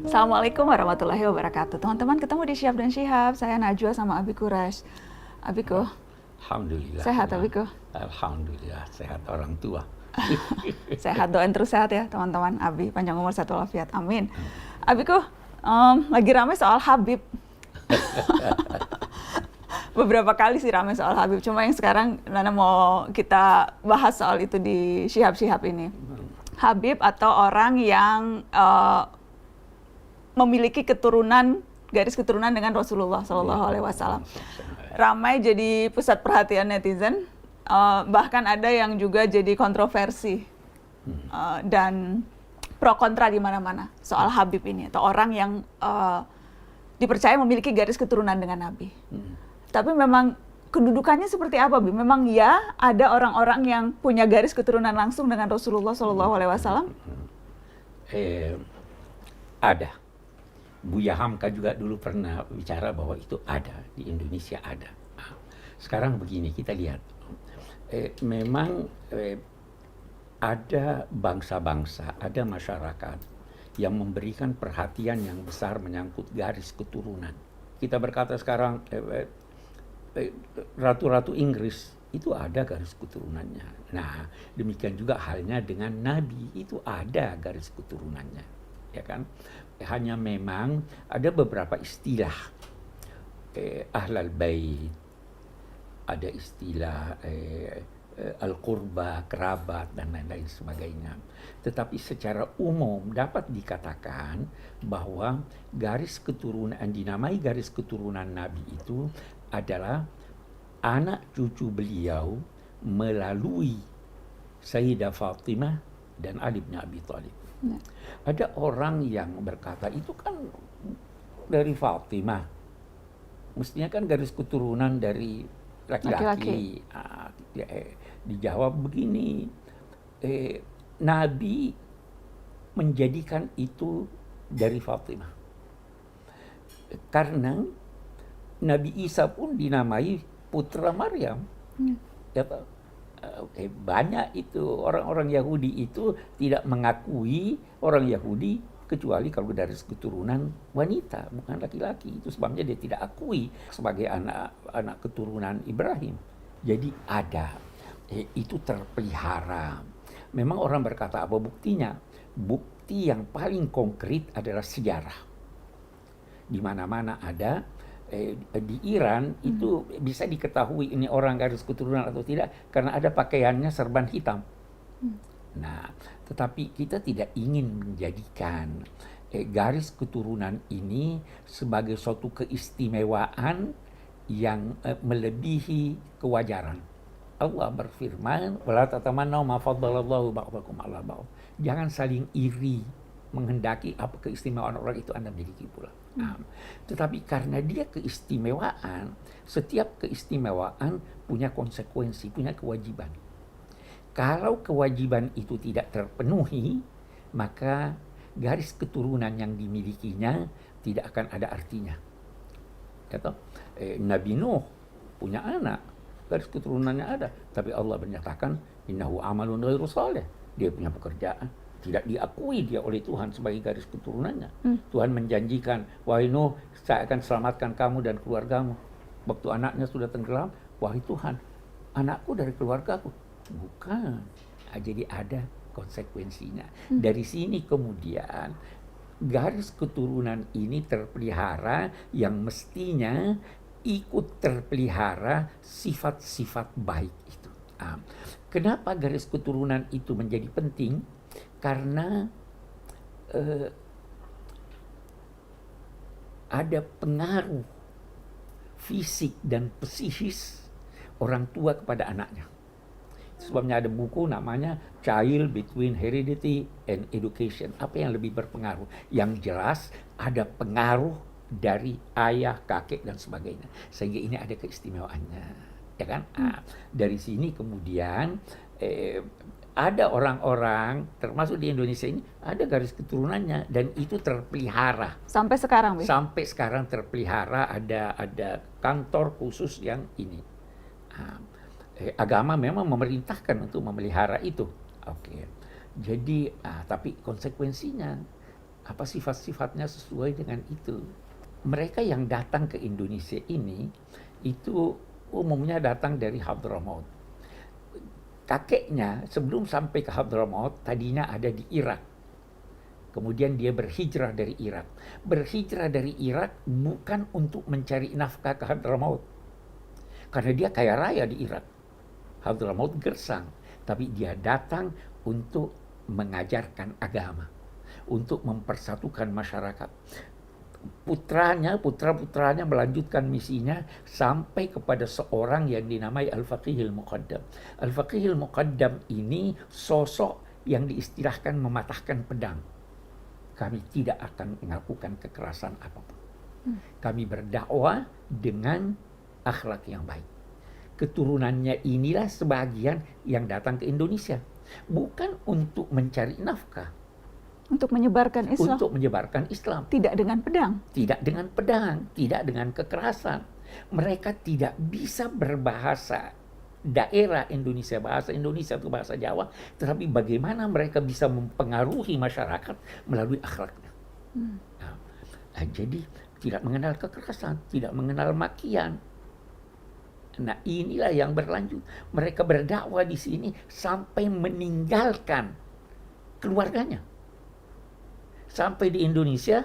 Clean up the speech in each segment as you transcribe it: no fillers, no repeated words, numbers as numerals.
Assalamualaikum warahmatullahi wabarakatuh. Teman-teman, ketemu di Syihab dan Syihab. Saya Najwa sama Abi Quraisy. Abiku, Alhamdulillah. sehat Ya. Abiku? Alhamdulillah sehat orang tua. Sehat, doain terus sehat ya teman-teman. Abi, panjang umur, satu walafiat. Amin. Abiku, lagi rame soal Habib. Beberapa kali sih rame soal Habib. Cuma yang sekarang Nana mau kita bahas soal itu di Syihab-Syihab ini. Habib atau orang yang memiliki garis keturunan dengan Rasulullah Shallallahu Alaihi Wasallam. Ramai jadi pusat perhatian netizen, bahkan ada yang juga jadi kontroversi dan pro kontra di mana-mana soal Habib ini atau orang yang dipercaya memiliki garis keturunan dengan Nabi. Tapi memang kedudukannya seperti apa, Bi? Memang ya ada orang-orang yang punya garis keturunan langsung dengan Rasulullah Shallallahu Alaihi Wasallam? Ada. Buya Hamka juga dulu pernah bicara bahwa itu ada, di Indonesia ada. Sekarang begini, kita lihat. Memang ada bangsa-bangsa, ada masyarakat yang memberikan perhatian yang besar menyangkut garis keturunan. Kita berkata sekarang, ratu-ratu Inggris itu ada garis keturunannya. Nah, demikian juga halnya dengan Nabi, itu ada garis keturunannya, ya kan? Hanya memang ada beberapa istilah, ahlal bait, ada istilah al-qurba, kerabat, dan lain-lain sebagainya. Tetapi secara umum dapat dikatakan bahwa garis keturunan, dinamai garis keturunan Nabi itu adalah anak cucu beliau melalui Sayyidah Fatimah dan Ali bin Abi Thalib. Ada orang yang berkata itu kan dari Fatimah, mestinya kan garis keturunan dari laki-laki. Dijawab begini, Nabi menjadikan itu dari Fatimah karena Nabi Isa pun dinamai putra Maryam. Ya, banyak itu orang-orang Yahudi itu tidak mengakui orang Yahudi kecuali kalau dari keturunan wanita, bukan laki-laki. Itu sebabnya dia tidak akui sebagai anak keturunan Ibrahim. Jadi ada, itu terpelihara. Memang orang berkata apa buktinya? Bukti yang paling konkret adalah sejarah. Di mana-mana ada. Di Iran itu bisa diketahui ini orang garis keturunan atau tidak karena ada pakaiannya serban hitam. Nah, tetapi kita tidak ingin menjadikan garis keturunan ini sebagai suatu keistimewaan yang melebihi kewajaran. Allah berfirman, "Wala tatamannaw ma faddalallahu ba'dakum 'ala ba'd." Jangan saling iri menghendaki apa keistimewaan orang itu Anda miliki pula. Tetapi karena dia keistimewaan, setiap keistimewaan punya konsekuensi, punya kewajiban. Kalau kewajiban itu tidak terpenuhi, maka garis keturunan yang dimilikinya tidak akan ada artinya. Nabi Nuh punya anak, garis keturunannya ada, tapi Allah menyatakan innahu amalun ghairu salih. Dia punya pekerjaan, tidak diakui dia oleh Tuhan sebagai garis keturunannya. Tuhan menjanjikan, wahai Nuh, saya akan selamatkan kamu dan keluargamu. Waktu anaknya sudah tenggelam, wahai Tuhan, anakku dari keluargaku. Bukan. Jadi ada konsekuensinya. Dari sini kemudian garis keturunan ini terpelihara yang mestinya ikut terpelihara sifat-sifat baik itu. Kenapa garis keturunan itu menjadi penting? Karena ada pengaruh fisik dan psikis orang tua kepada anaknya. Sebabnya ada buku namanya Child Between Heredity and Education. Apa yang lebih berpengaruh? Yang jelas ada pengaruh dari ayah, kakek, dan sebagainya. Sehingga ini ada keistimewaannya. Ya kan? Dari sini kemudian ada orang-orang, termasuk di Indonesia ini, ada garis keturunannya dan itu terpelihara. Sampai sekarang, Bi? Sampai sekarang terpelihara, ada kantor khusus yang ini. Agama memang memerintahkan untuk memelihara itu. Oke. Jadi, tapi konsekuensinya apa sifat-sifatnya sesuai dengan itu. Mereka yang datang ke Indonesia ini itu umumnya datang dari Hadramaut. Kakeknya sebelum sampai ke Hadramaut tadinya ada di Irak. Kemudian dia berhijrah dari Irak. Berhijrah dari Irak bukan untuk mencari nafkah ke Hadramaut. Karena dia kaya raya di Irak. Hadramaut gersang. Tapi dia datang untuk mengajarkan agama. Untuk mempersatukan masyarakat. Putra-putranya melanjutkan misinya sampai kepada seorang yang dinamai Al-Faqihil Muqaddam. Al-Faqihil Muqaddam ini sosok yang diistilahkan mematahkan pedang. Kami tidak akan melakukan kekerasan apapun. Kami berdakwah dengan akhlak yang baik. Keturunannya inilah sebagian yang datang ke Indonesia. Bukan untuk mencari nafkah. Untuk menyebarkan Islam. Untuk menyebarkan Islam. Tidak dengan pedang. Tidak dengan pedang, tidak dengan kekerasan. Mereka tidak bisa berbahasa daerah Indonesia, bahasa Indonesia atau bahasa Jawa, tetapi bagaimana mereka bisa mempengaruhi masyarakat melalui akhlaknya. Jadi tidak mengenal kekerasan, tidak mengenal makian. Nah, inilah yang berlanjut. Mereka berdakwah di sini sampai meninggalkan keluarganya. Sampai di Indonesia,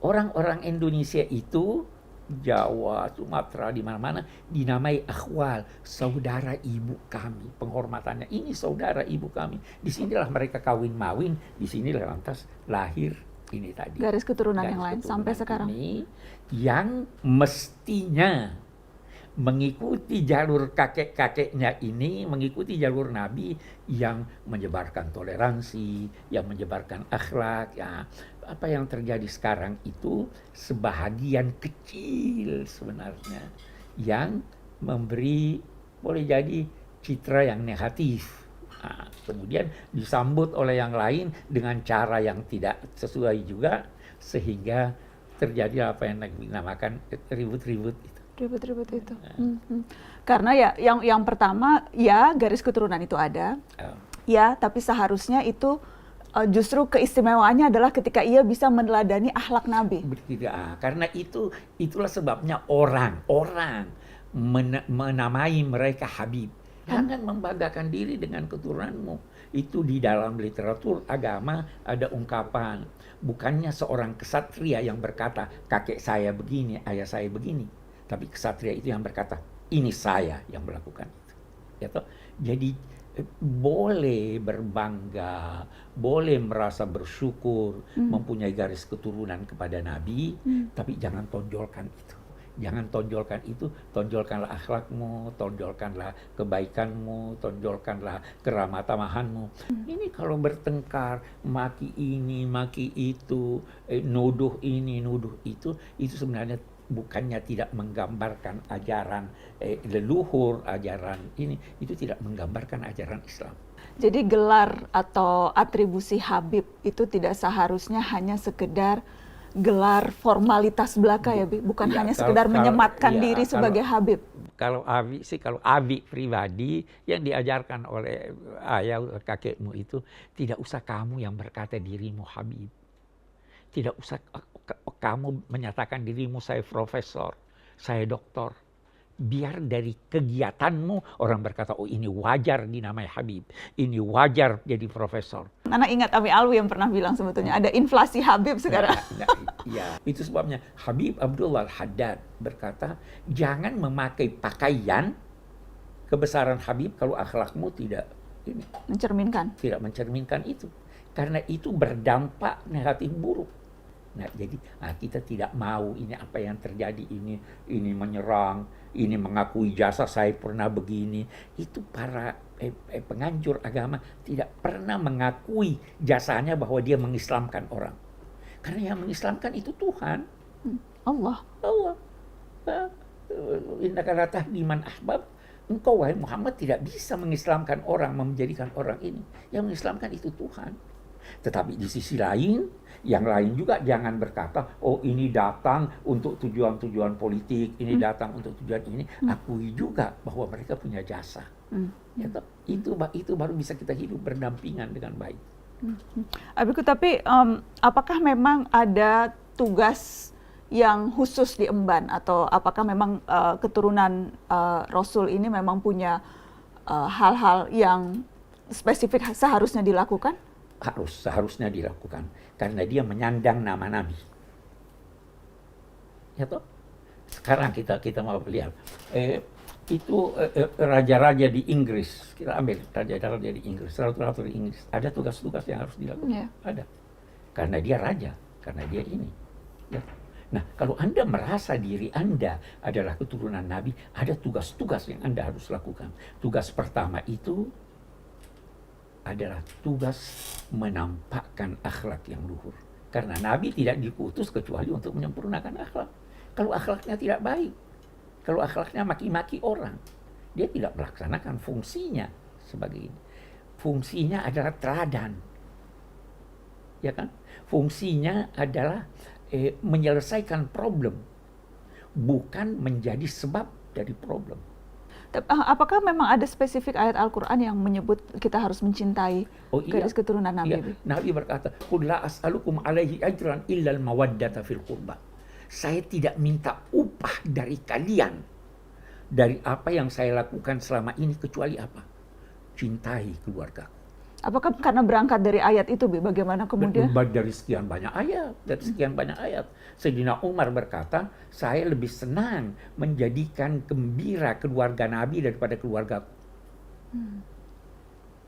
orang-orang Indonesia itu, Jawa, Sumatera, di mana-mana, dinamai akhwal, saudara ibu kami. Penghormatannya, ini saudara ibu kami. Disinilah mereka kawin-mawin, disinilah lantas lahir ini tadi. Garis keturunan yang lain sampai sekarang. Ini yang mestinya mengikuti jalur kakek-kakeknya ini, mengikuti jalur Nabi yang menyebarkan toleransi, yang menyebarkan akhlak. Ya, apa yang terjadi sekarang itu sebahagian kecil sebenarnya yang memberi, boleh jadi, citra yang negatif. Nah, kemudian disambut oleh yang lain dengan cara yang tidak sesuai juga, sehingga terjadi apa yang dinamakan ribut-ribut itu. Ribut-ribut itu. Karena ya yang pertama, ya garis keturunan itu ada. Ya, tapi seharusnya itu justru keistimewaannya adalah ketika ia bisa meneladani akhlak Nabi. Tidak, karena itulah sebabnya orang menamai mereka Habib. Jangan membanggakan diri dengan keturunanmu. Itu di dalam literatur agama ada ungkapan. Bukannya seorang kesatria yang berkata, kakek saya begini, ayah saya begini. Tapi kesatria itu yang berkata, ini saya yang melakukan itu. Ya toh? Jadi boleh berbangga, boleh merasa bersyukur, mempunyai garis keturunan kepada Nabi, tapi jangan tonjolkan itu. Jangan tonjolkan itu, tonjolkanlah akhlakmu, tonjolkanlah kebaikanmu, tonjolkanlah keramatamahanmu. Ini kalau bertengkar, maki ini, maki itu, nuduh ini, nuduh itu sebenarnya bukannya tidak menggambarkan ajaran leluhur, ajaran ini, itu tidak menggambarkan ajaran Islam. Jadi gelar atau atribusi Habib itu tidak seharusnya hanya sekedar gelar formalitas belaka ya, bukan hanya sekedar menyematkan diri sebagai Habib. Kalau Abi pribadi yang diajarkan oleh ayah kakekmu itu, tidak usah kamu yang berkata dirimu Habib. Tidak usah kamu menyatakan dirimu saya profesor, saya doktor. Biar dari kegiatanmu orang berkata, oh ini wajar dinamai Habib, ini wajar jadi profesor. Anak ingat Ami Alwi yang pernah bilang sebetulnya ada inflasi Habib sekarang. Ya, itu sebabnya Habib Abdullah Al-Haddad berkata, jangan memakai pakaian kebesaran Habib kalau akhlakmu tidak tidak mencerminkan itu. Karena itu berdampak negatif buruk. Nah, jadi kita tidak mau ini apa yang terjadi ini menyerang, ini mengakui jasa saya pernah begini. Itu para penganjur agama tidak pernah mengakui jasanya bahwa dia mengislamkan orang. Karena yang mengislamkan itu Tuhan. Allah. Innaka la tahdi man ahbab. Engkau wahai Muhammad tidak bisa mengislamkan orang, menjadikan orang ini. Yang mengislamkan itu Tuhan. Tetapi di sisi lain, yang lain juga jangan berkata, oh ini datang untuk tujuan-tujuan politik, ini datang untuk tujuan ini. Akui juga bahwa mereka punya jasa. Ya, itu baru bisa kita hidup berdampingan dengan baik. Abiku, tapi apakah memang ada tugas yang khusus di Emban, atau apakah memang keturunan Rasul ini memang punya hal-hal yang spesifik seharusnya dilakukan? Seharusnya dilakukan karena dia menyandang nama Nabi. Ya toh? Sekarang kita mau lihat itu raja-raja di Inggris, kita ambil raja-raja di Inggris, ratu-ratu di Inggris, ada tugas-tugas yang harus dilakukan. Yeah. Ada, karena dia raja, karena dia ini. Ya. Nah, kalau Anda merasa diri Anda adalah keturunan Nabi, ada tugas-tugas yang Anda harus lakukan. Tugas pertama itu adalah tugas menampakkan akhlak yang luhur. Karena Nabi tidak diutus kecuali untuk menyempurnakan akhlak. Kalau akhlaknya tidak baik, kalau akhlaknya maki-maki orang, dia tidak melaksanakan fungsinya sebagai ini. Fungsinya adalah teladan. Ya kan? Fungsinya adalah menyelesaikan problem, bukan menjadi sebab dari problem. Apakah memang ada spesifik ayat Al-Quran yang menyebut kita harus mencintai garis keturunan Nabi? Iya. Nabi berkata, "Qul la as'alukum alaihi ajran illa al-mawaddata fil qurba." Saya tidak minta upah dari kalian dari apa yang saya lakukan selama ini, kecuali apa? Cintai keluargaku. Apakah karena berangkat dari ayat itu, Bi? Bagaimana kemudian? Dari sekian banyak ayat, Sayyidina Umar berkata, saya lebih senang menjadikan gembira keluarga Nabi daripada keluargaku.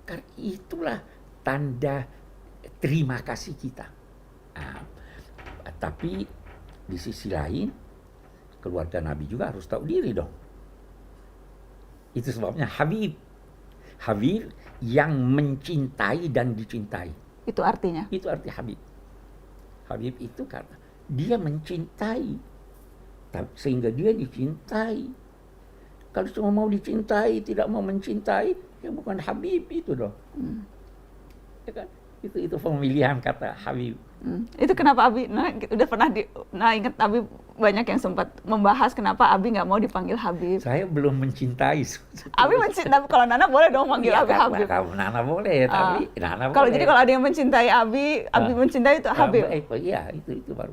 Karena itulah tanda terima kasih kita. Nah, tapi di sisi lain, keluarga Nabi juga harus tahu diri dong. Itu sebabnya Habib yang mencintai dan dicintai. Itu artinya? Itu arti Habib. Habib itu karena dia mencintai, sehingga dia dicintai. Kalau cuma mau dicintai, tidak mau mencintai, ya bukan Habib itu dong. Ya kan? Itu pemilihan kata Habib. Itu kenapa Abi, udah pernah ingat Abi banyak yang sempat membahas kenapa Abi nggak mau dipanggil Habib. Saya belum mencintai. Abi mencintai, kalau Nana boleh dong manggil Abi Habib. Kalau Nana boleh, tapi Nana kalau boleh. jadi kalau ada yang mencintai Abi mencintai itu Habib. Iya, itu baru.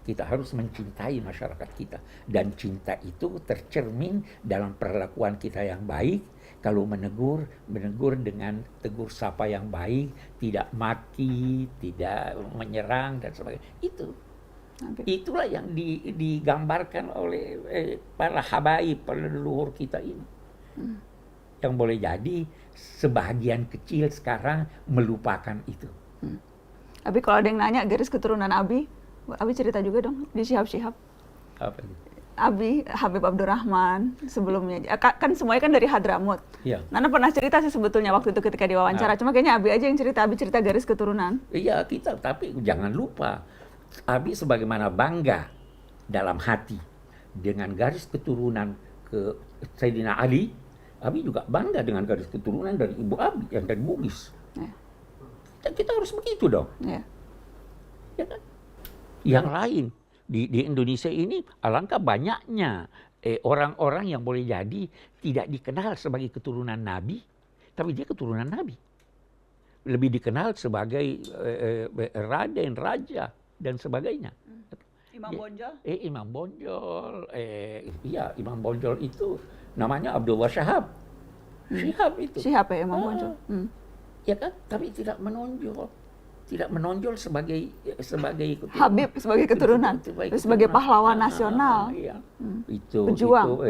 Kita harus mencintai masyarakat kita. Dan cinta itu tercermin dalam perlakuan kita yang baik. Kalau menegur dengan tegur sapa yang baik, tidak maki, tidak menyerang dan sebagainya. Itulah yang digambarkan oleh para habaib, para leluhur kita ini. Yang boleh jadi sebagian kecil sekarang melupakan itu. Abi, kalau ada yang nanya garis keturunan Abi cerita juga dong di Syihab. Apa itu? Abi, Habib Abdurrahman sebelumnya, kan semuanya kan dari Hadramut. Iya. Nana pernah cerita sih sebetulnya waktu itu ketika diwawancara, cuma kayaknya Abi aja yang cerita, Abi cerita garis keturunan. Iya, tapi jangan lupa, Abi sebagaimana bangga dalam hati dengan garis keturunan ke Sayyidina Ali, Abi juga bangga dengan garis keturunan dari ibu Abi, yang dari Bugis. Kita harus begitu dong. Ya kan? Yang lain, di Indonesia ini alangkah banyaknya orang-orang yang boleh jadi tidak dikenal sebagai keturunan Nabi, tapi dia keturunan Nabi. Lebih dikenal sebagai raden, raja, dan sebagainya. Imam Bonjol? Imam Bonjol. Imam Bonjol itu namanya Abdullah Syahab. Syihab itu. Syihab ya, Imam Bonjol. Ya kan? Tapi tidak menonjol. Tidak menonjol sebagai Habib, sebagai keturunan, sebagai pahlawan nasional. Iya. Itu pejuang.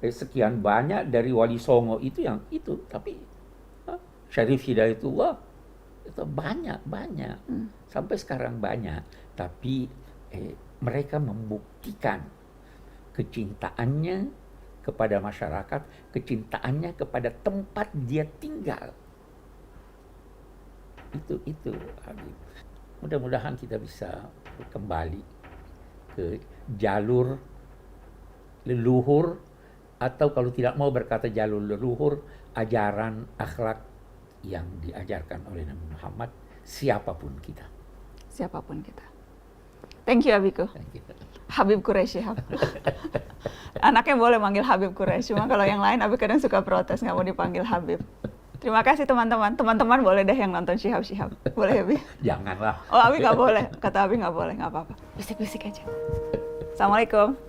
Sekian banyak dari Wali Songo itu yang itu, tapi Syarif Hidayatullah itu banyak sampai sekarang banyak, tapi mereka membuktikan kecintaannya kepada masyarakat, kecintaannya kepada tempat dia tinggal. Itu Habib. Mudah-mudahan kita bisa kembali ke jalur leluhur, atau kalau tidak mau berkata jalur leluhur, ajaran akhlak yang diajarkan oleh Nabi Muhammad, siapapun kita. Thank you, Abiku. Thank you. Habib Quraisy. Anaknya boleh manggil Habib Quraisy, cuma kalau yang lain Abi kadang suka protes, nggak mau dipanggil Habib. Terima kasih teman-teman. Teman-teman boleh deh yang nonton Shihab. Boleh ya, Bi? Janganlah. Oh, Abi nggak boleh. Kata Abi nggak boleh, nggak apa-apa. Bisik-bisik aja. Assalamualaikum.